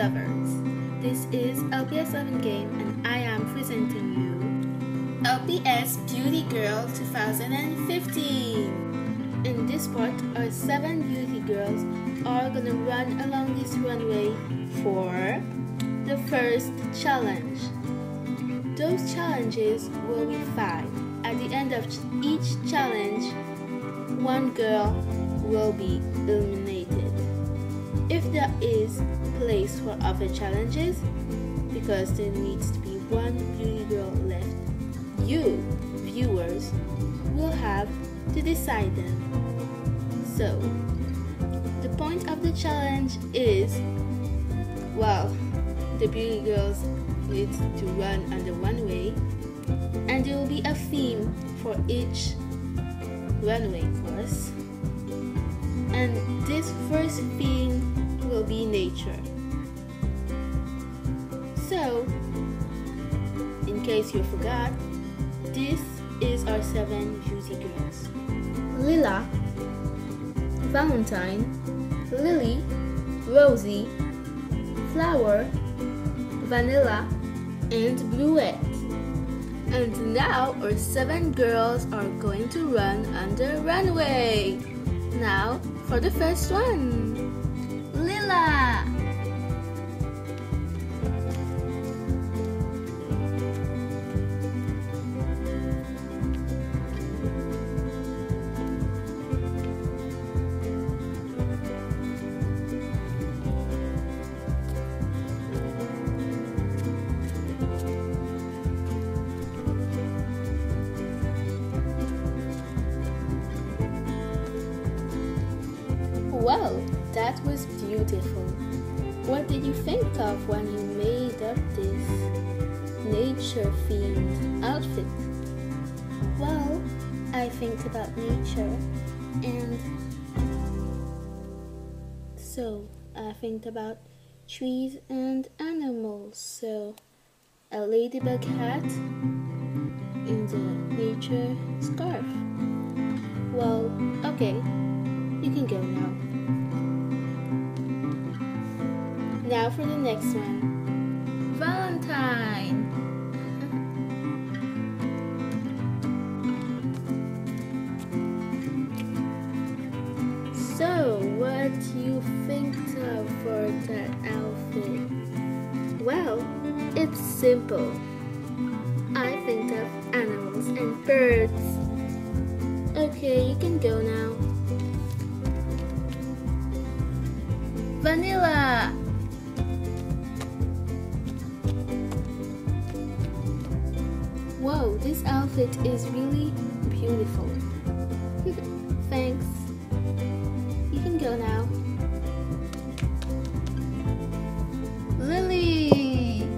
lovers. This is LPS Game and I am presenting you LPS Beauty Girls 2015. In this part, our 7 beauty girls are gonna run along this runway for the first challenge. Those challenges will be 5. At the end of each challenge, one girl will be eliminated. If there is place for other challenges, because there needs to be one beauty girl left, you, viewers, will have to decide them. So, the point of the challenge is, well, the beauty girls need to run on the runway, and there will be a theme for each runway course. And this first theme will be nature. So, in case you forgot, this is our 7 beauty girls: Lila, Valentine, Lily, Rosie, Flower, Vanilla, and Bluette. And now our 7 girls are going to run on the runway. Now for the first one, Lila. Well, that was beautiful. What did you think of when you made up this nature-themed outfit? Well, I think about nature, and so I think about trees and animals. So a ladybug hat and a nature scarf. Well, okay, you can go now. Now for the next one, Valentine. So, what do you think of for that outfit? Well, it's simple. I think of animals and birds. Okay, you can go now. Vanilla. Whoa, this outfit is really beautiful. Thanks. You can go now. Lily!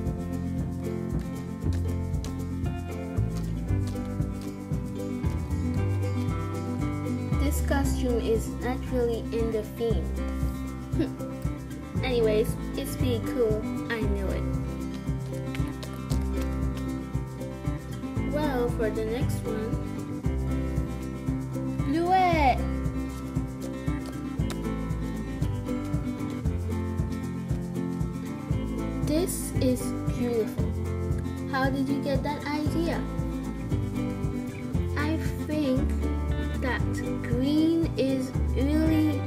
This costume is not really in the theme. Anyways, it's pretty cool, I know it. Well, for the next one, Bluette. This is beautiful. How did you get that idea? I think that green is really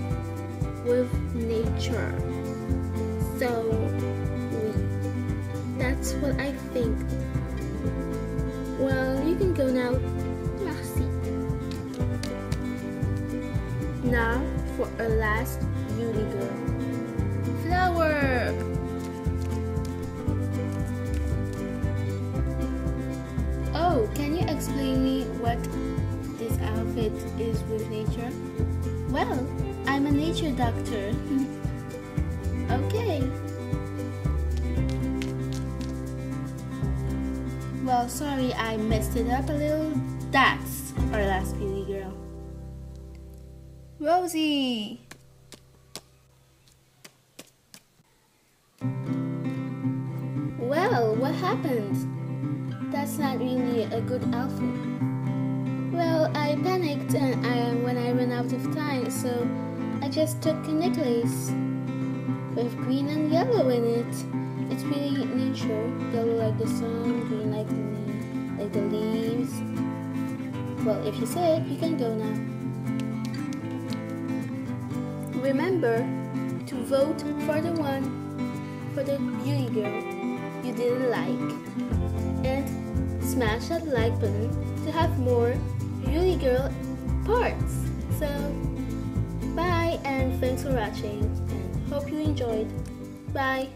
with nature. So, that's what I think. Well, you can go now. Merci. Now for our last beauty girl, Flower. Oh, can you explain me what this outfit is with nature? Well, I'm a nature doctor. Okay. Well, sorry, I messed it up a little. That's our last beauty girl, Rosie. Well, what happened? That's not really a good outfit. Well, I panicked when I ran out of time, so I just took a necklace. with green and yellow in it. It's really nature. Yellow like the sun, green like the leaves. Well, if you say it, you can go now. Remember to vote for the beauty girl you didn't like. And smash that like button to have more beauty girl parts. So, bye and thanks for watching and hope you enjoyed. Bye.